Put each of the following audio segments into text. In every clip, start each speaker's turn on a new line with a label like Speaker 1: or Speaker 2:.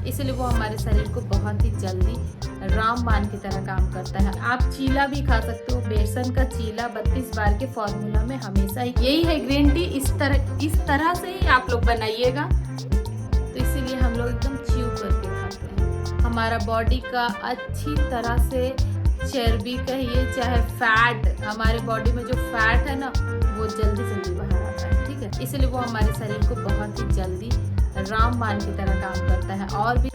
Speaker 1: इसलिए वो हमारे शरीर को बहुत ही जल्दी रामबाण की तरह काम करता है। आप चीला भी खा सकते हो, बेसन का चीला 32 बार के फॉर्मूला में हमेशा यही है ग्रीन टी। इस तरह से ही आप लोग बनाइएगा, तो इसीलिए हम लोग एकदम च्यू करके खाते हैं। हमारा बॉडी का अच्छी तरह से चर्बी कहिए चाहे फैट, हमारे बॉडी में जो फैट है ना वो जल्दी बाहर आता है, ठीक है। इसलिए वो हमारे शरीर को बहुत ही जल्दी रामबाण की तरह काम करता है। और भी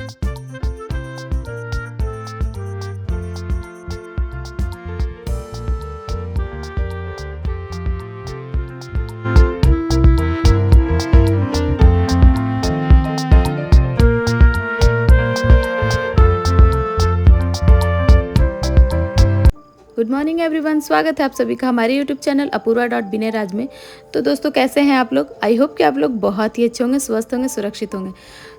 Speaker 1: गुड मॉर्निंग एवरीवन, स्वागत है आप सभी का हमारे यूट्यूब चैनल अपूर्वा.बिनेराज में। तो दोस्तों कैसे हैं आप लोग? आई होप कि आप लोग बहुत ही अच्छे होंगे, स्वस्थ होंगे, सुरक्षित होंगे।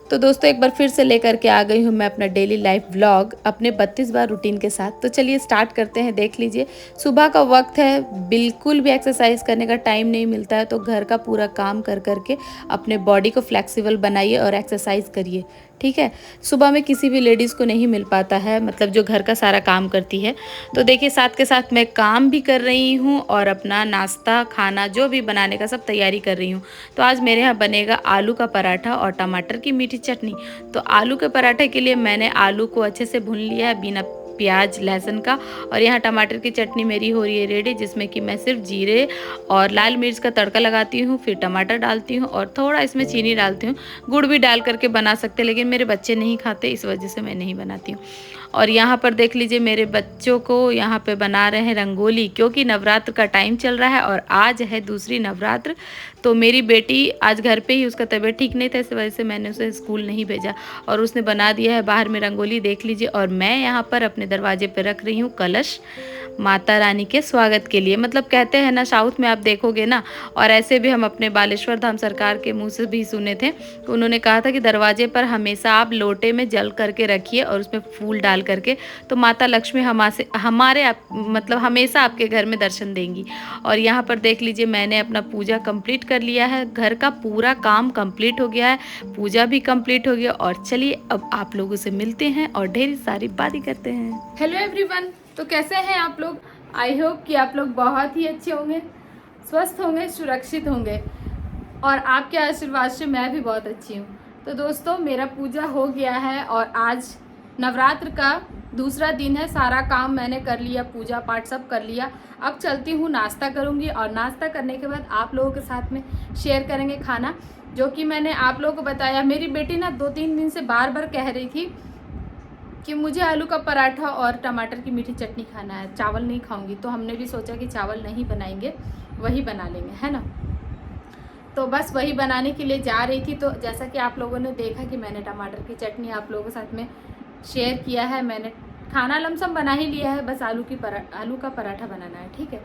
Speaker 1: तो दोस्तों एक बार फिर से लेकर के आ गई हूँ मैं अपना डेली लाइफ व्लॉग अपने 32 बार रूटीन के साथ। तो चलिए स्टार्ट करते हैं। देख लीजिए सुबह का वक्त है, बिल्कुल भी एक्सरसाइज करने का टाइम नहीं मिलता है, तो घर का पूरा काम कर करके अपने बॉडी को फ्लेक्सिबल बनाइए और एक्सरसाइज करिए, ठीक है। सुबह में किसी भी लेडीज़ को नहीं मिल पाता है, मतलब जो घर का सारा काम करती है। तो देखिए साथ के साथ मैं काम भी कर रही हूँ और अपना नाश्ता खाना जो भी बनाने का सब तैयारी कर रही हूँ। तो आज मेरे यहाँ बनेगा आलू का पराठा और टमाटर की मीठी चटनी। तो आलू के पराठे के लिए मैंने आलू को अच्छे से भून लिया है बिना प्याज लहसुन का, और यहाँ टमाटर की चटनी मेरी हो रही है रेडी, जिसमें कि मैं सिर्फ जीरे और लाल मिर्च का तड़का लगाती हूँ, फिर टमाटर डालती हूँ और थोड़ा इसमें चीनी डालती हूँ। गुड़ भी डाल करके बना सकते, लेकिन मेरे बच्चे नहीं खाते, इस वजह से मैं नहीं बनाती हूँ। और यहाँ पर देख लीजिए मेरे बच्चों को यहाँ पे बना रहे हैं रंगोली, क्योंकि नवरात्र का टाइम चल रहा है और आज है दूसरी नवरात्र। तो मेरी बेटी आज घर पे ही, उसका तबीयत ठीक नहीं था, इस वजह से मैंने उसे स्कूल नहीं भेजा और उसने बना दिया है बाहर में रंगोली, देख लीजिए। और मैं यहाँ पर अपने दरवाजे पर रख रही हूँ कलश माता रानी के स्वागत के लिए। मतलब कहते हैं ना, साउथ में आप देखोगे ना, और ऐसे भी हम अपने बालेश्वर धाम सरकार के मुंह से भी सुने थे, तो उन्होंने कहा था कि दरवाजे पर हमेशा आप लोटे में जल करके रखिए और उसमें फूल डाल करके, तो माता लक्ष्मी मतलब हमेशा आपके घर में दर्शन देंगी। और यहाँ पर देख लीजिए मैंने अपना पूजा कंप्लीट कर लिया है, घर का पूरा काम कंप्लीट हो गया है, पूजा भी कंप्लीट हो गया। और चलिए अब आप लोगों से मिलते हैं और ढेर सारी बातें करते हैं। हेलो एवरीवन, तो कैसे हैं आप लोग? आई होप कि आप लोग बहुत ही अच्छे होंगे, स्वस्थ होंगे, सुरक्षित होंगे, और आपके आशीर्वाद से मैं भी बहुत अच्छी हूँ। तो दोस्तों मेरा पूजा हो गया है और आज नवरात्र का दूसरा दिन है। सारा काम मैंने कर लिया, पूजा पाठ सब कर लिया। अब चलती हूँ नाश्ता करूँगी, और नाश्ता करने के बाद आप लोगों के साथ में शेयर करेंगे खाना, जो कि मैंने आप लोगों को बताया। मेरी बेटी ना 2-3 दिन से बार बार कह रही थी कि मुझे आलू का पराठा और टमाटर की मीठी चटनी खाना है, चावल नहीं खाऊंगी। तो हमने भी सोचा कि चावल नहीं बनाएंगे, वही बना लेंगे, है ना। तो बस वही बनाने के लिए जा रही थी। तो जैसा कि आप लोगों ने देखा कि मैंने टमाटर की चटनी आप लोगों के साथ में शेयर किया है, मैंने खाना लमसम बना ही लिया है, बस आलू का पराठा बनाना है, ठीक है।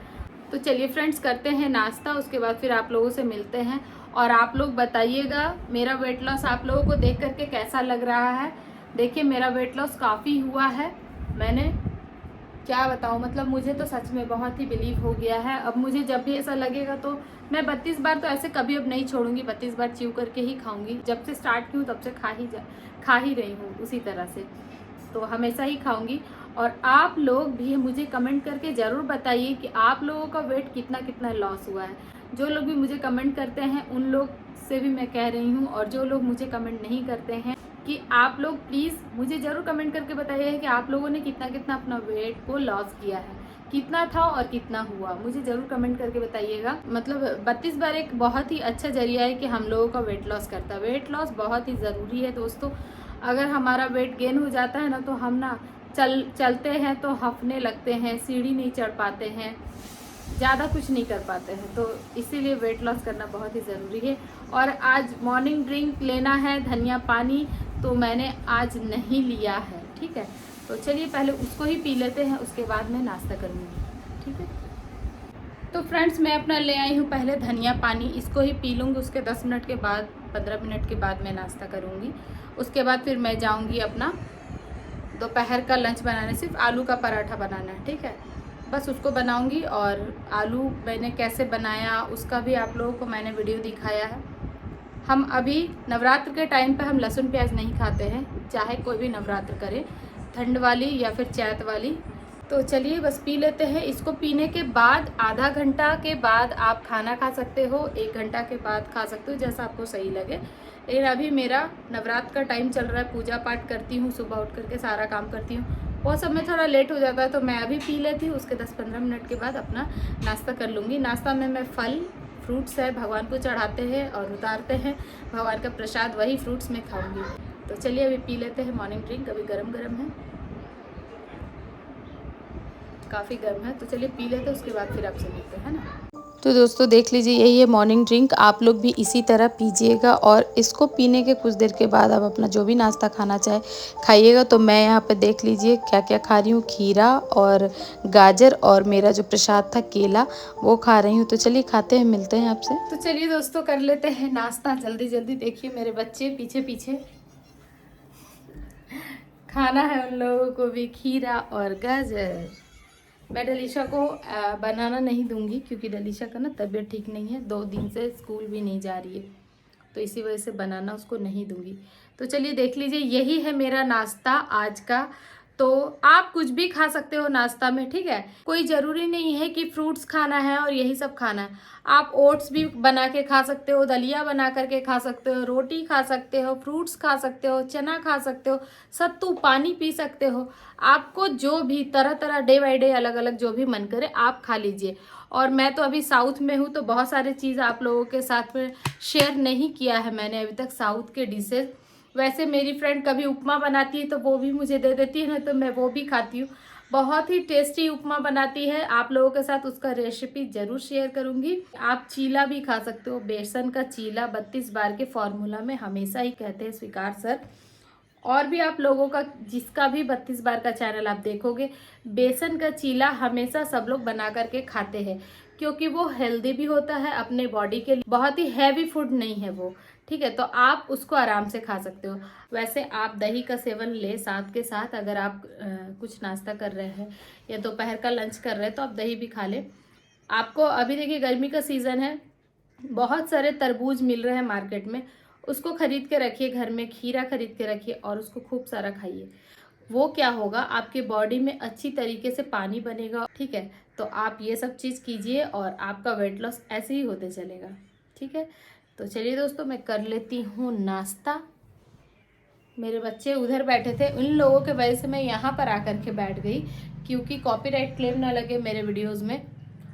Speaker 1: तो चलिए फ्रेंड्स करते हैं नाश्ता, उसके बाद फिर आप लोगों से मिलते हैं। और आप लोग बताइएगा मेरा वेट लॉस आप लोगों को देख करके कैसा लग रहा है। देखिए मेरा वेट लॉस काफ़ी हुआ है, मैंने क्या बताऊँ, मतलब मुझे तो सच में बहुत ही बिलीव हो गया है। अब मुझे जब भी ऐसा लगेगा तो मैं 32 बार तो ऐसे कभी अब नहीं छोड़ूंगी, 32 बार च्यू करके ही खाऊंगी। जब से स्टार्ट की हूँ तब से खा ही रही हूँ उसी तरह से, तो हमेशा ही खाऊंगी। और आप लोग भी मुझे कमेंट करके ज़रूर बताइए कि आप लोगों का वेट कितना लॉस हुआ है। जो लोग भी मुझे कमेंट करते हैं उन लोग से भी मैं कह रही हूँ, और जो लोग मुझे कमेंट नहीं करते हैं, कि आप लोग प्लीज़ मुझे ज़रूर कमेंट करके बताइए कि आप लोगों ने कितना अपना वेट को लॉस किया है, कितना था और कितना हुआ, मुझे ज़रूर कमेंट करके बताइएगा। मतलब 32 बार एक बहुत ही अच्छा जरिया है कि हम लोगों का वेट लॉस करता है। वेट लॉस बहुत ही ज़रूरी है दोस्तों। अगर हमारा वेट गेन हो जाता है ना, तो हम ना चलते हैं तो हफने लगते हैं, सीढ़ी नहीं चढ़ पाते हैं, ज़्यादा कुछ नहीं कर पाते हैं। तो इसीलिए वेट लॉस करना बहुत ही ज़रूरी है। और आज मॉर्निंग ड्रिंक लेना है धनिया पानी, तो मैंने आज नहीं लिया है, ठीक है। तो चलिए पहले उसको ही पी लेते हैं, उसके बाद मैं नाश्ता करूँगी, ठीक है। तो फ्रेंड्स मैं अपना ले आई हूँ पहले धनिया पानी, इसको ही पी लूँगी, उसके 10 मिनट के बाद 15 मिनट के बाद मैं नाश्ता करूँगी। उसके बाद फिर मैं जाऊँगी अपना दोपहर का लंच बनाने, सिर्फ आलू का पराठा बनाना है, ठीक है। बस उसको बनाऊंगी, और आलू मैंने कैसे बनाया उसका भी आप लोगों को मैंने वीडियो दिखाया है, हम अभी नवरात्र के टाइम पे हम लहसुन प्याज नहीं खाते हैं, चाहे कोई भी नवरात्र करे, ठंड वाली या फिर चैत वाली। तो चलिए बस पी लेते हैं। इसको पीने के बाद आधा घंटा के बाद आप खाना खा सकते हो, 1 घंटा के बाद खा सकते हो, जैसा आपको सही लगे। लेकिन अभी मेरा नवरात्र का टाइम चल रहा है, पूजा पाठ करती हूँ, सुबह उठ करके सारा काम करती हूँ, वो सब में थोड़ा लेट हो जाता है, तो मैं अभी पी लेती हूँ। उसके 10-15 मिनट के बाद अपना नाश्ता कर लूँगी। नाश्ता में मैं फल फ्रूट्स है भगवान को चढ़ाते हैं और उतारते हैं, भगवान का प्रसाद वही फ्रूट्स में खाऊंगी। तो चलिए अभी पी लेते हैं मॉर्निंग ड्रिंक। अभी गरम गरम है, काफ़ी गर्म है, तो चलिए पी लेते हैं, उसके बाद फिर आपसे मिलते हैं ना। तो दोस्तों देख लीजिए, यही है मॉर्निंग ड्रिंक। आप लोग भी इसी तरह पीजिएगा और इसको पीने के कुछ देर के बाद आप अपना जो भी नाश्ता खाना चाहे खाइएगा। तो मैं यहाँ पे देख लीजिए क्या क्या खा रही हूँ, खीरा और गाजर और मेरा जो प्रसाद था केला वो खा रही हूँ। तो चलिए खाते हैं, मिलते हैं आपसे। तो चलिए दोस्तों कर लेते हैं नाश्ता जल्दी जल्दी। देखिए मेरे बच्चे पीछे पीछे, खाना है उन लोगों को भी खीरा और गाजर। मैं डलीशा को बनाना नहीं दूंगी क्योंकि डलीशा का ना तबीयत ठीक नहीं है, 2 दिन से स्कूल भी नहीं जा रही है, तो इसी वजह से बनाना उसको नहीं दूंगी। तो चलिए देख लीजिए, यही है मेरा नाश्ता आज का। तो आप कुछ भी खा सकते हो नाश्ता में, ठीक है, कोई ज़रूरी नहीं है कि फ्रूट्स खाना है और यही सब खाना है। आप ओट्स भी बना के खा सकते हो, दलिया बना करके खा सकते हो, रोटी खा सकते हो, फ्रूट्स खा सकते हो, चना खा सकते हो, सत्तू पानी पी सकते हो। आपको जो भी तरह तरह डे बाई डे अलग अलग जो भी मन करे आप खा लीजिए। और मैं तो अभी साउथ में हूँ, तो बहुत सारी चीज़ आप लोगों के साथ में शेयर नहीं किया है मैंने अभी तक साउथ के डिशेज। वैसे मेरी फ्रेंड कभी उपमा बनाती है तो वो भी मुझे दे देती है ना, तो मैं वो भी खाती हूँ। बहुत ही टेस्टी उपमा बनाती है, आप लोगों के साथ उसका रेसिपी जरूर शेयर करूंगी। आप चीला भी खा सकते हो, बेसन का चीला 32 बार के फॉर्मूला में हमेशा ही कहते हैं स्वीकार सर। और भी आप लोगों का जिसका भी 32 बार का चैनल आप देखोगे, बेसन का चीला हमेशा सब लोग बना करके खाते हैं, क्योंकि वो हेल्दी भी होता है अपने बॉडी के लिए, बहुत ही हैवी फूड नहीं है वो, ठीक है। तो आप उसको आराम से खा सकते हो। वैसे आप दही का सेवन ले साथ के साथ, अगर आप कुछ नाश्ता कर रहे हैं या दोपहर का लंच कर रहे हैं तो आप दही भी खा लें। आपको अभी देखिए गर्मी का सीज़न है, बहुत सारे तरबूज मिल रहे हैं मार्केट में, उसको खरीद के रखिए घर में, खीरा खरीद के रखिए और उसको खूब सारा खाइए। वो क्या होगा, आपके बॉडी में अच्छी तरीके से पानी बनेगा, ठीक है। तो आप ये सब चीज़ कीजिए और आपका वेट लॉस ऐसे ही होते चलेगा, ठीक है। तो चलिए दोस्तों मैं कर लेती हूँ नाश्ता। मेरे बच्चे उधर बैठे थे, उन लोगों के वजह से मैं यहाँ पर आकर के बैठ गई, क्योंकि कॉपीराइट क्लेम ना लगे मेरे वीडियोज़ में।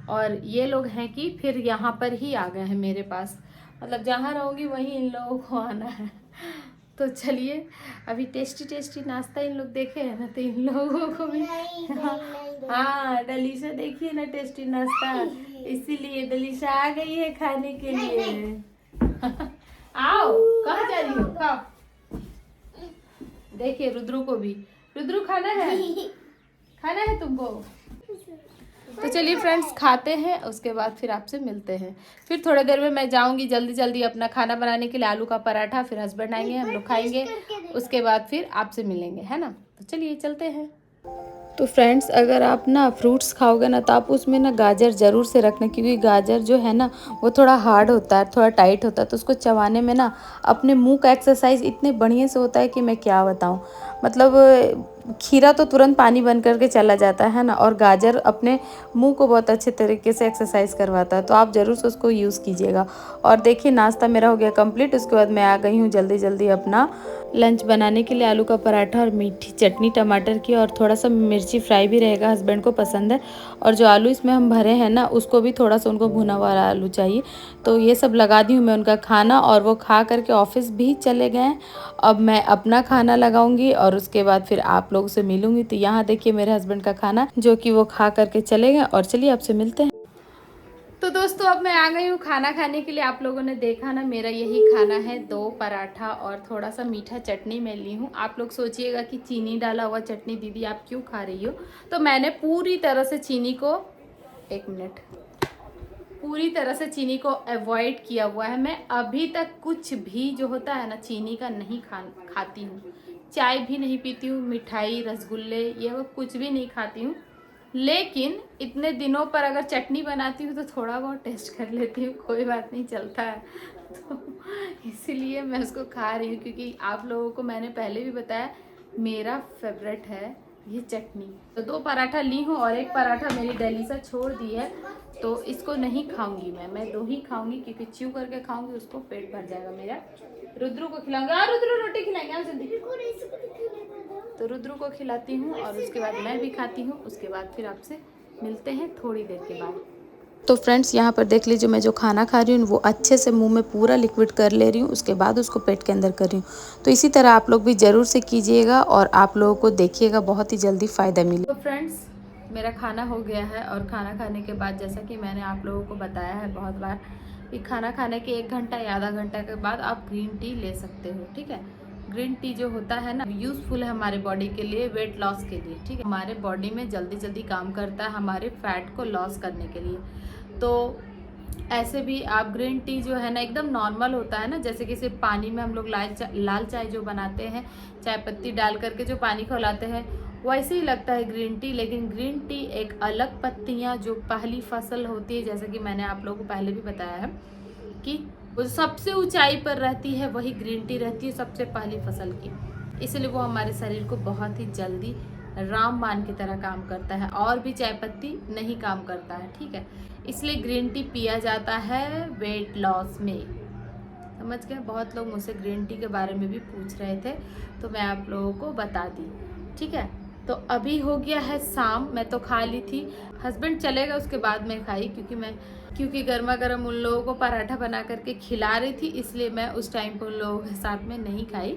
Speaker 1: और ये लोग हैं कि फिर यहाँ पर ही आ गए हैं मेरे पास, मतलब जहाँ रहूँगी वहीं इन लोगों को आना है। तो चलिए अभी टेस्टी टेस्टी नाश्ता इन लोग देखे है ना, तो इन लोगों को भी हाँ डलीशा देखिए ना टेस्टी नाश्ता, इसीलिए डलीशा आ गई है खाने के लिए। आओ, कहाँ जा रही हो, खाओ। देखिए रुद्रू को भी, रुद्रू खाना है, खाना है तुमको। तो चलिए फ्रेंड्स खाते हैं, उसके बाद फिर आपसे मिलते हैं। फिर थोड़ी देर में मैं जाऊंगी जल्दी जल्दी अपना खाना बनाने के लिए, आलू का पराठा, फिर हस्बैंड आएंगे, हम लोग खाएंगे, उसके बाद फिर आपसे मिलेंगे, है ना। तो चलिए चलते हैं। तो फ्रेंड्स अगर आप ना फ्रूट्स खाओगे ना, तो आप उसमें ना गाजर ज़रूर से रखना, क्योंकि गाजर जो है ना वो थोड़ा हार्ड होता है, थोड़ा टाइट होता है, तो उसको चबाने में ना अपने मुंह का एक्सरसाइज इतने बढ़िया से होता है कि मैं क्या बताऊं। मतलब खीरा तो तुरंत पानी बन करके चला जाता है ना, और गाजर अपने मुंह को बहुत अच्छे तरीके से एक्सरसाइज करवाता है, तो आप ज़रूर से उसको यूज़ कीजिएगा। और देखिए नाश्ता मेरा हो गया कंप्लीट, उसके बाद मैं आ गई हूँ जल्दी जल्दी अपना लंच बनाने के लिए। आलू का पराठा और मीठी चटनी टमाटर की, और थोड़ा सा मिर्ची फ्राई भी रहेगा, हस्बैंड को पसंद है। और जो आलू इसमें हम भरे हैं ना, उसको भी थोड़ा सा उनको भुना हुआ आलू चाहिए, तो ये सब लगा दी हूँ मैं उनका खाना, और वो खा करके ऑफिस भी चले गए। अब मैं अपना खाना लगाऊंगी और उसके बाद फिर आप लोगों से मिलूंगी। तो यहाँ देखिए मेरे हस्बैंड का खाना जो कि वो खा करके चले गए, और चलिए आपसे मिलते हैं। तो दोस्तों अब मैं आ गई हूँ खाना खाने के लिए। आप लोगों ने देखा ना मेरा यही खाना है, 2 पराठा और थोड़ा सा मीठा चटनी मैं ली हूँ। आप लोग सोचिएगा कि चीनी डाला हुआ चटनी दीदी आप क्यों खा रही हो, तो मैंने पूरी तरह से चीनी को, एक मिनट, पूरी तरह से चीनी को अवॉइड किया हुआ है। मैं अभी तक कुछ भी जो होता है ना चीनी का नहीं खाती हूँ, चाय भी नहीं पीती हूँ, मिठाई रसगुल्ले ये वो कुछ भी नहीं खाती हूँ। लेकिन इतने दिनों पर अगर चटनी बनाती हूँ तो थोड़ा बहुत टेस्ट कर लेती हूँ, कोई बात नहीं, चलता है। तो इसीलिए मैं उसको खा रही हूँ, क्योंकि आप लोगों को मैंने पहले भी बताया मेरा फेवरेट है ये चटनी। तो 2 पराठा ली हूँ और 1 पराठा मेरी डेलीसा छोड़ दी है, तो इसको नहीं खाऊंगी मैं 2 ही खाऊंगी, क्योंकि च्यू करके खाऊंगी उसको पेट भर जाएगा मेरा। रुद्रू को खिलाऊंगी। रुद्रू रोटी खिलाएंगे, आओ जल्दी। तो रुद्रू को खिलाती हूँ और उसके बाद मैं भी खाती हूँ, उसके बाद फिर आपसे मिलते हैं थोड़ी देर के बाद। तो फ्रेंड्स यहाँ पर देख लीजिए, मैं जो खाना खा रही हूँ वो अच्छे से मुंह में पूरा लिक्विड कर ले रही हूँ, उसके बाद उसको पेट के अंदर कर रही हूँ। तो इसी तरह आप लोग भी ज़रूर से कीजिएगा और आप लोगों को देखिएगा बहुत ही जल्दी फ़ायदा मिले। तो फ्रेंड्स मेरा खाना हो गया है और खाना खाने के बाद जैसा कि मैंने आप लोगों को बताया है बहुत बार कि खाना खाने के 1 घंटा या आधा घंटा के बाद आप ग्रीन टी ले सकते हो, ठीक है। ग्रीन टी जो होता है ना, यूज़फुल है हमारे बॉडी के लिए, वेट लॉस के लिए, ठीक है। हमारे बॉडी में जल्दी जल्दी काम करता है हमारे फैट को लॉस करने के लिए। तो ऐसे भी आप ग्रीन टी जो है ना एकदम नॉर्मल होता है ना, जैसे कि सिर्फ पानी में हम लोग लाल चाय जो बनाते हैं, चाय पत्ती डाल करके जो पानी खौलाते हैं, वैसे ही लगता है ग्रीन टी। लेकिन ग्रीन टी एक अलग पत्तियां जो पहली फसल होती है, जैसे कि मैंने आप लोगों को पहले भी बताया है कि वो सबसे ऊंचाई पर रहती है, वही ग्रीन टी रहती है सबसे पहली फसल की। इसलिए वो हमारे शरीर को बहुत ही जल्दी रामबाण की तरह काम करता है, और भी चाय पत्ती नहीं काम करता है, ठीक है। इसलिए ग्रीन टी पिया जाता है वेट लॉस में, समझ गए। बहुत लोग मुझसे ग्रीन टी के बारे में भी पूछ रहे थे, तो मैं आप लोगों को बता दी, ठीक है। तो अभी हो गया है शाम, मैं तो खा ली थी, हस्बैंड चलेगा उसके बाद मैं खाई, क्योंकि गर्मा गर्म उन लोगों को पराठा बना करके खिला रही थी, इसलिए मैं उस टाइम पर उन लोगों के साथ में नहीं खाई,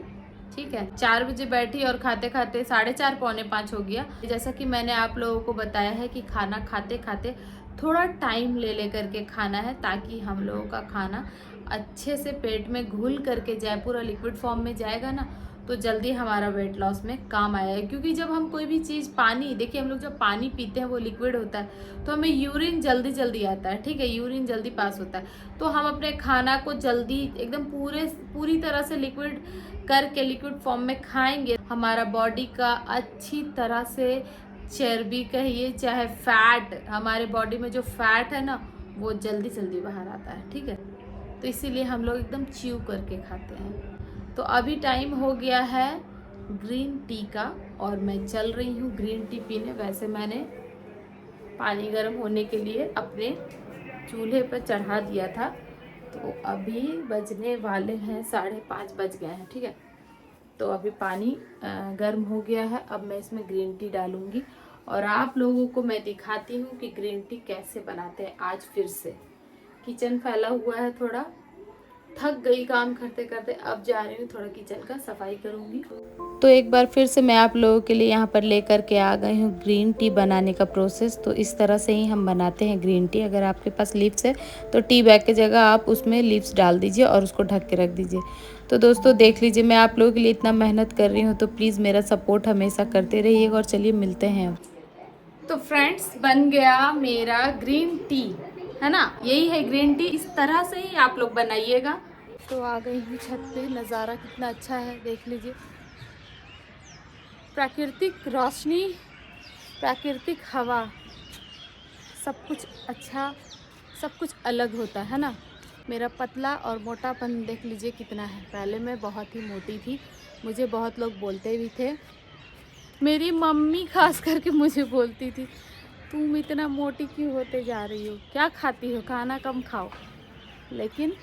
Speaker 1: ठीक है। 4 बजे बैठी और खाते खाते 4:30 पौने 5 हो गया। जैसा कि मैंने आप लोगों को बताया है कि खाना खाते खाते थोड़ा टाइम ले करके खाना है, ताकि हम लोगों का खाना अच्छे से पेट में घुल करके जाए, पूरा लिक्विड फॉर्म में जाएगा ना, तो जल्दी हमारा वेट लॉस में काम आएगा। क्योंकि जब हम कोई भी चीज़, पानी देखिए, हम लोग जब पानी पीते हैं वो लिक्विड होता है, तो हमें यूरिन जल्दी आता है, ठीक है, यूरिन जल्दी पास होता है। तो हम अपने खाना को जल्दी एकदम पूरी तरह से लिक्विड करके लिक्विड फॉर्म में खाएंगे, हमारा बॉडी का अच्छी तरह से चर्बी कहिए चाहे फैट, हमारे बॉडी में जो फैट है ना वो जल्दी बाहर आता है, ठीक है। तो इसीलिए हम लोग एकदम च्यू करके खाते हैं। तो अभी टाइम हो गया है ग्रीन टी का और मैं चल रही हूँ ग्रीन टी पीने। वैसे मैंने पानी गर्म होने के लिए अपने चूल्हे पर चढ़ा दिया था, तो अभी बजने वाले हैं 5:30 बज गए हैं, ठीक है। तो अभी पानी गर्म हो गया है, अब मैं इसमें ग्रीन टी डालूंगी और आप लोगों को मैं दिखाती हूँ कि ग्रीन टी कैसे बनाते हैं। आज फिर से किचन फैला हुआ है, थोड़ा थक गई काम करते करते, अब जा रही हूँ थोड़ा किचन का सफाई करूँगी। तो एक बार फिर से मैं आप लोगों के लिए यहाँ पर लेकर के आ गई हूँ ग्रीन टी बनाने का प्रोसेस। तो इस तरह से ही हम बनाते हैं ग्रीन टी। अगर आपके पास लीव्स है तो टी बैग की जगह आप उसमें लीव्स डाल दीजिए और उसको ढक के रख दीजिए। तो दोस्तों देख लीजिए, मैं आप लोगों के लिए इतना मेहनत कर रही हूँ, तो प्लीज़ मेरा सपोर्ट हमेशा करते रहिएगा। और चलिए मिलते हैं अब। तो फ्रेंड्स बन गया मेरा ग्रीन टी, है ना, यही है ग्रीन टी। इस तरह से ही आप लोग बनाइएगा। तो आ गई हूँ छत पे, नज़ारा कितना अच्छा है देख लीजिए, प्राकृतिक रोशनी, प्राकृतिक हवा, सब कुछ अच्छा, सब कुछ अलग होता है ना। मेरा पतला और मोटापन देख लीजिए कितना है। पहले मैं बहुत ही मोटी थी, मुझे बहुत लोग बोलते भी थे, मेरी मम्मी खास करके मुझे बोलती थी, तुम इतना मोटी क्यों होते जा रही हो, क्या खाती हो, खाना कम खाओ। लेकिन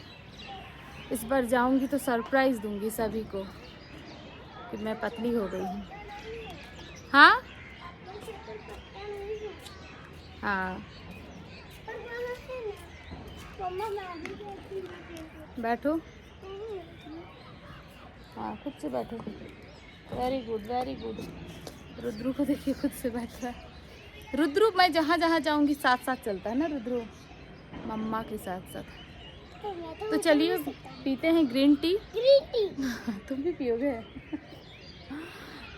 Speaker 1: इस बार जाऊंगी तो सरप्राइज़ दूंगी सभी को कि मैं पतली हो गई हूँ। हाँ हाँ, बैठो, हाँ खुद से बैठो, very good very good. Rudru को देखिए खुद से बैठ रहा है। रुद्रू मैं जहाँ जहाँ जाऊँगी साथ साथ चलता है ना रुद्रू, मम्मा के साथ साथ। तो चलिए पीते हैं ग्रीन टी। तुम भी पियोगे?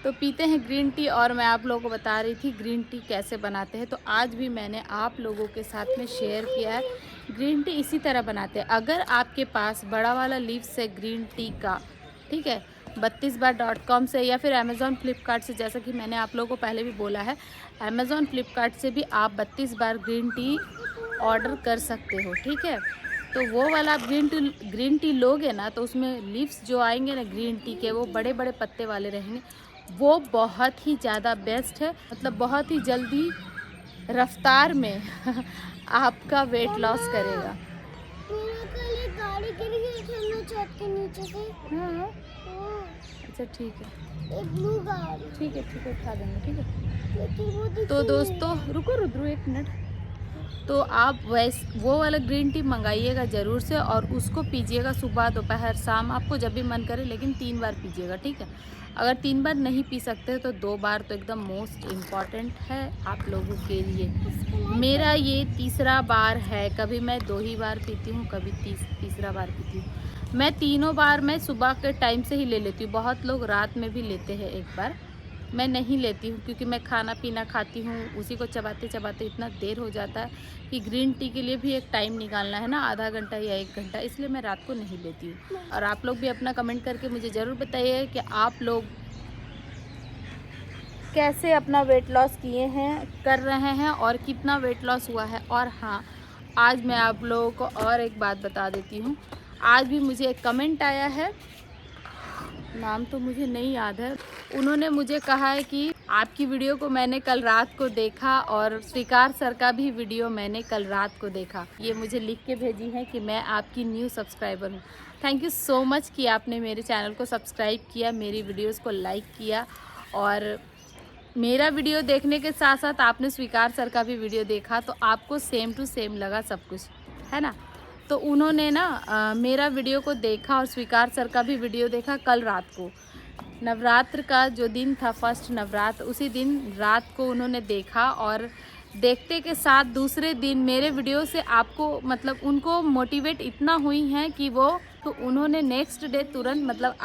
Speaker 1: तो पीते हैं ग्रीन टी। और मैं आप लोगों को बता रही थी ग्रीन टी कैसे बनाते हैं, तो आज भी मैंने आप लोगों के साथ में शेयर किया है। ग्रीन टी इसी तरह बनाते हैं। अगर आपके पास बड़ा वाला लीव्स है ग्रीन टी का, ठीक है, 32बार.com से या फिर अमेज़ॉन फ्लिपकार्ट से, जैसा कि मैंने आप लोगों को पहले भी बोला है, अमेज़ॉन फ्लिपकार्ट से भी आप 32 बार ग्रीन टी ऑर्डर कर सकते हो, ठीक है। तो वो वाला आप ग्रीन टी लोगे ना, तो उसमें लीव्स जो आएंगे ना ग्रीन टी के, वो बड़े बड़े पत्ते वाले रहेंगे, वो बहुत ही ज़्यादा बेस्ट है, मतलब बहुत ही जल्दी रफ्तार में आपका वेट लॉस करेगा।
Speaker 2: मेरे कल एक गाड़ी गिर गई थी ना छत के नीचे से।
Speaker 1: हाँ
Speaker 2: हाँ,
Speaker 1: अच्छा ठीक है,
Speaker 2: एक ब्लू गाड़ी।
Speaker 1: ठीक है उठा देंगे, ठीक है।
Speaker 2: लेकिन वो दिखी
Speaker 1: तो
Speaker 2: नहीं।
Speaker 1: दोस्तों रुको रुद्रू एक मिनट। तो आप वो वाला ग्रीन टी मंगाइएगा ज़रूर से, और उसको पीजिएगा सुबह दोपहर शाम, आपको जब भी मन करे, लेकिन 3 बार पीजिएगा, ठीक है। अगर 3 बार नहीं पी सकते तो 2 बार तो एकदम मोस्ट इम्पॉर्टेंट है आप लोगों के लिए। मेरा ये तीसरा बार है, कभी मैं 2 ही बार पीती हूँ, कभी तीसरा बार पीती हूँ। मैं तीनों बार मैं सुबह के टाइम से ही ले लेती हूँ, बहुत लोग रात में भी लेते हैं एक बार, मैं नहीं लेती हूँ क्योंकि मैं खाना पीना खाती हूँ, उसी को चबाते चबाते इतना देर हो जाता है कि ग्रीन टी के लिए भी एक टाइम निकालना है ना, आधा घंटा या 1 घंटा, इसलिए मैं रात को नहीं लेती हूँ। और आप लोग भी अपना कमेंट करके मुझे ज़रूर बताइए कि आप लोग कैसे अपना वेट लॉस किए हैं, कर रहे हैं, और कितना वेट लॉस हुआ है। और हाँ, आज मैं आप लोगों को और एक बात बता देती हूँ, आज भी मुझे एक कमेंट आया है, नाम तो मुझे नहीं याद है, उन्होंने मुझे कहा है कि आपकी वीडियो को मैंने कल रात को देखा, और स्वीकार सर का भी वीडियो मैंने कल रात को देखा। ये मुझे लिख के भेजी है कि मैं आपकी न्यू सब्सक्राइबर हूँ। थैंक यू सो मच कि आपने मेरे चैनल को सब्सक्राइब किया, मेरी वीडियोस को लाइक किया, और मेरा वीडियो देखने के साथ साथ आपने स्वीकार सर का भी वीडियो देखा, तो आपको सेम टू सेम लगा सब कुछ, है ना। तो उन्होंने ना मेरा वीडियो को देखा और स्वीकार सर का भी वीडियो देखा कल रात को, नवरात्र का जो दिन था, फर्स्ट नवरात्र, उसी दिन रात को उन्होंने देखा, और देखते के साथ दूसरे दिन मेरे वीडियो से आपको मतलब उनको मोटिवेट इतना हुई हैं कि वो, तो उन्होंने नेक्स्ट डे तुरंत, मतलब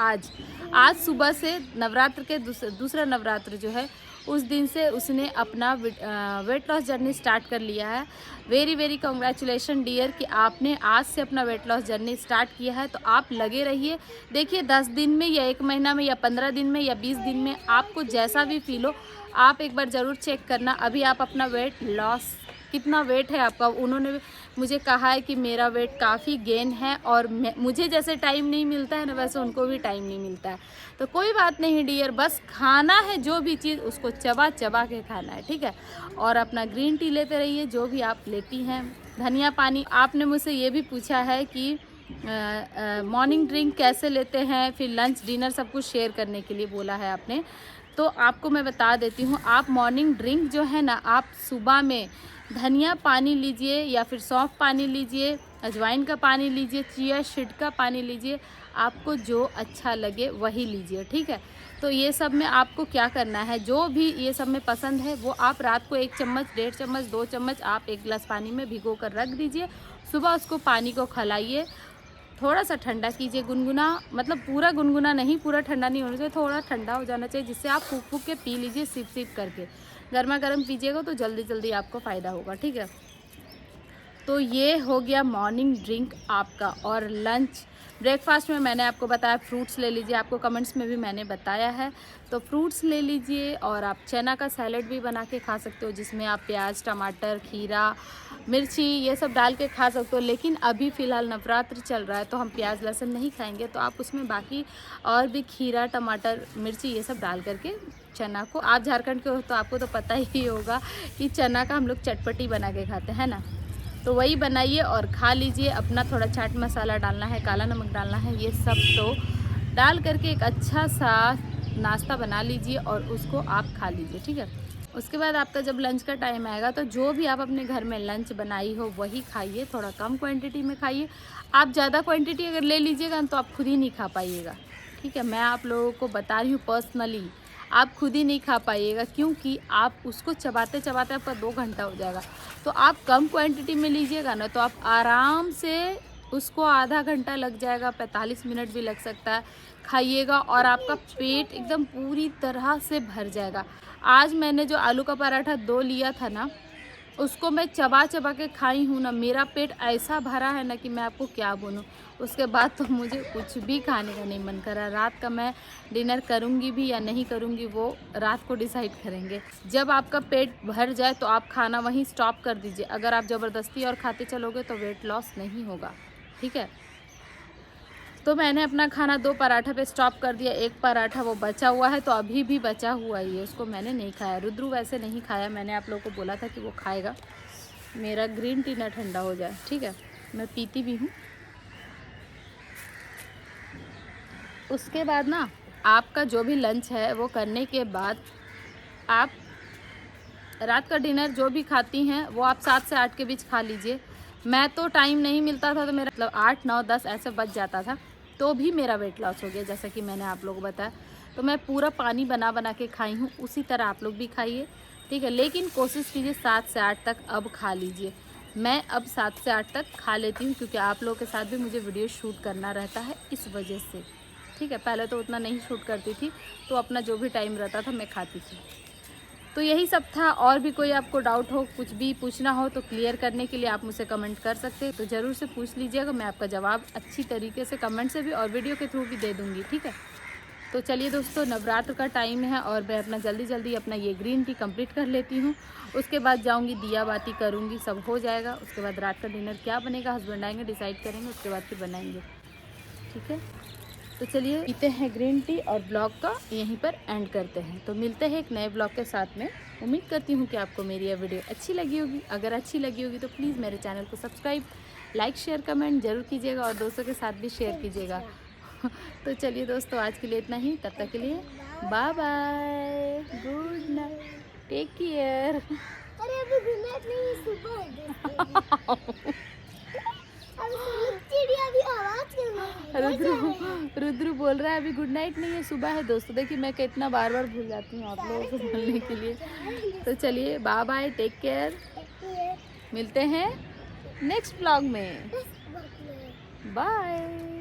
Speaker 1: आज सुबह से नवरात्र के दूसरा नवरात्र जो है उस दिन से उसने अपना वेट लॉस जर्नी स्टार्ट कर लिया है। वेरी वेरी कॉन्ग्रेचुलेशन डियर कि आपने आज से अपना वेट लॉस जर्नी स्टार्ट किया है। तो आप लगे रहिए, देखिए 10 दिन में या 1 महीना में या 15 दिन में या 20 दिन में, आपको जैसा भी फील हो, आप एक बार ज़रूर चेक करना अभी आप अपना वेट लॉस कितना वेट है आपका। उन्होंने मुझे कहा है कि मेरा वेट काफ़ी गेन है, और मुझे जैसे टाइम नहीं मिलता है ना, वैसे उनको भी टाइम नहीं मिलता है। तो कोई बात नहीं डियर, बस खाना है जो भी चीज़ उसको चबा चबा के खाना है, ठीक है। और अपना ग्रीन टी लेते रहिए जो भी आप लेती हैं, धनिया पानी। आपने मुझसे ये भी पूछा है कि मॉर्निंग ड्रिंक कैसे लेते हैं, फिर लंच डिनर सब कुछ शेयर करने के लिए बोला है आपने। तो आपको मैं बता देती हूँ, आप मॉर्निंग ड्रिंक जो है ना, आप सुबह में धनिया पानी लीजिए, या फिर सौंफ पानी लीजिए, अजवाइन का पानी लीजिए, चिया सीड का पानी लीजिए, आपको जो अच्छा लगे वही लीजिए, ठीक है। तो ये सब में आपको क्या करना है, जो भी ये सब में पसंद है वो आप रात को 1 चम्मच, 1.5 चम्मच, 2 चम्मच आप 1 गिलास पानी में भिगो कर रख दीजिए। सुबह उसको पानी को खलाइए, थोड़ा सा ठंडा कीजिए, गुनगुना, मतलब पूरा गुनगुना नहीं, पूरा ठंडा नहीं होना चाहिए, थोड़ा ठंडा हो जाना चाहिए, जिससे आप फूक फूक के पी लीजिए, सिप सिप करके। गर्मा गर्म पीजिएगा तो जल्दी जल्दी आपको फ़ायदा होगा, ठीक है। तो ये हो गया मॉर्निंग ड्रिंक आपका। और लंच ब्रेकफास्ट में मैंने आपको बताया फ्रूट्स ले लीजिए, आपको कमेंट्स में भी मैंने बताया है, तो फ्रूट्स ले लीजिए। और आप चना का सैलड भी बना के खा सकते हो, जिसमें आप प्याज, टमाटर, खीरा, मिर्ची ये सब डाल के खा सकते हो। लेकिन अभी फ़िलहाल नवरात्र चल रहा है तो हम प्याज लहसुन नहीं खाएंगे, तो आप उसमें बाकी और भी खीरा, टमाटर, मिर्ची ये सब डाल करके चना को, आप झारखंड के हो तो आपको तो पता ही होगा कि चना का हम लोग चटपटी बना के खाते हैं ना, तो वही बनाइए और खा लीजिए। अपना थोड़ा चाट मसाला डालना है, काला नमक डालना है, ये सब तो डाल करके एक अच्छा सा नाश्ता बना लीजिए और उसको आप खा लीजिए, ठीक है। उसके बाद आपका जब लंच का टाइम आएगा तो जो भी आप अपने घर में लंच बनाई हो वही खाइए, थोड़ा कम क्वांटिटी में खाइए। आप ज़्यादा क्वांटिटी अगर ले लीजिएगा तो आप खुद ही नहीं खा पाइएगा, ठीक है। मैं आप लोगों को बता रही हूँ पर्सनली, आप खुद ही नहीं खा पाइएगा, क्योंकि आप उसको चबाते चबाते आपका 2 घंटा हो जाएगा। तो आप कम क्वांटिटी में लीजिएगा ना, तो आप आराम से उसको आधा घंटा लग जाएगा, 45 मिनट भी लग सकता है, खाइएगा और आपका पेट एकदम पूरी तरह से भर जाएगा। आज मैंने जो आलू का पराठा 2 लिया था ना, उसको मैं चबा चबा के खाई हूँ ना, मेरा पेट ऐसा भरा है ना कि मैं आपको क्या बोलूँ। उसके बाद तो मुझे कुछ भी खाने का नहीं मन करा। रात का मैं डिनर करूँगी भी या नहीं करूँगी वो रात को डिसाइड करेंगे। जब आपका पेट भर जाए तो आप खाना वहीं स्टॉप कर दीजिए। अगर आप ज़बरदस्ती और खाते चलोगे तो वेट लॉस नहीं होगा, ठीक है। तो मैंने अपना खाना 2 पराठा पे स्टॉप कर दिया। 1 पराठा वो बचा हुआ है, तो अभी भी बचा हुआ ही है, उसको मैंने नहीं खाया। रुद्रू वैसे नहीं खाया, मैंने आप लोगों को बोला था कि वो खाएगा। मेरा ग्रीन टी ना ठंडा हो जाए, ठीक है, मैं पीती भी हूँ। उसके बाद ना आपका जो भी लंच है वो करने के बाद आप रात का डिनर जो भी खाती हैं वो आप 7 से 8 के बीच खा लीजिए। मैं तो टाइम नहीं मिलता था तो मेरा मतलब 8, 9, 10 ऐसे बच जाता था, तो भी मेरा वेट लॉस हो गया, जैसा कि मैंने आप लोगों को बताया। तो मैं पूरा पानी बना बना के खाई हूँ, उसी तरह आप लोग भी खाइए, ठीक है। लेकिन कोशिश कीजिए 7 से 8 तक अब खा लीजिए। मैं अब 7 से 8 तक खा लेती हूँ क्योंकि आप लोगों के साथ भी मुझे वीडियो शूट करना रहता है, इस वजह से, ठीक है। पहले तो उतना नहीं शूट करती थी, तो अपना जो भी टाइम रहता था मैं खाती थी। तो यही सब था। और भी कोई आपको डाउट हो, कुछ भी पूछना हो तो क्लियर करने के लिए आप मुझसे कमेंट कर सकते हैं, तो ज़रूर से पूछ लीजिएगा। मैं आपका जवाब अच्छी तरीके से कमेंट से भी और वीडियो के थ्रू भी दे दूँगी, ठीक है। तो चलिए दोस्तों, नवरात्र का टाइम है और मैं अपना जल्दी जल्दी अपना ये ग्रीन टी कंप्लीट कर लेती हूँ। उसके बाद जाऊँगी दिया बाती करूँगी, सब हो जाएगा। उसके बाद रात का डिनर क्या बनेगा हस्बैंड आएंगे डिसाइड करेंगे, उसके बाद फिर बनाएंगे, ठीक है। तो चलिए पीते हैं ग्रीन टी और ब्लॉग का यहीं पर एंड करते हैं। तो मिलते हैं एक नए ब्लॉग के साथ में। उम्मीद करती हूँ कि आपको मेरी यह वीडियो अच्छी लगी होगी। अगर अच्छी लगी होगी तो प्लीज़ मेरे चैनल को सब्सक्राइब, लाइक, शेयर, कमेंट जरूर कीजिएगा और दोस्तों के साथ भी शेयर कीजिएगा। तो चलिए दोस्तों, आज के लिए इतना ही। तब तक के लिए bye bye, good night, take care.
Speaker 2: अरे अभी गुड नाइट नहीं, सुबह है। अब सुनो, चिड़िया भी आवाज कर रही है।
Speaker 1: रुद्र बोल रहा है अभी गुड नाइट नहीं है, सुबह है। दोस्तों देखिए मैं कितना बार बार भूल जाती हूँ आप लोगों को बोलने के लिए। तो चलिए बाय बाय, टेक केयर, मिलते हैं नेक्स्ट ब्लॉग में। बाय।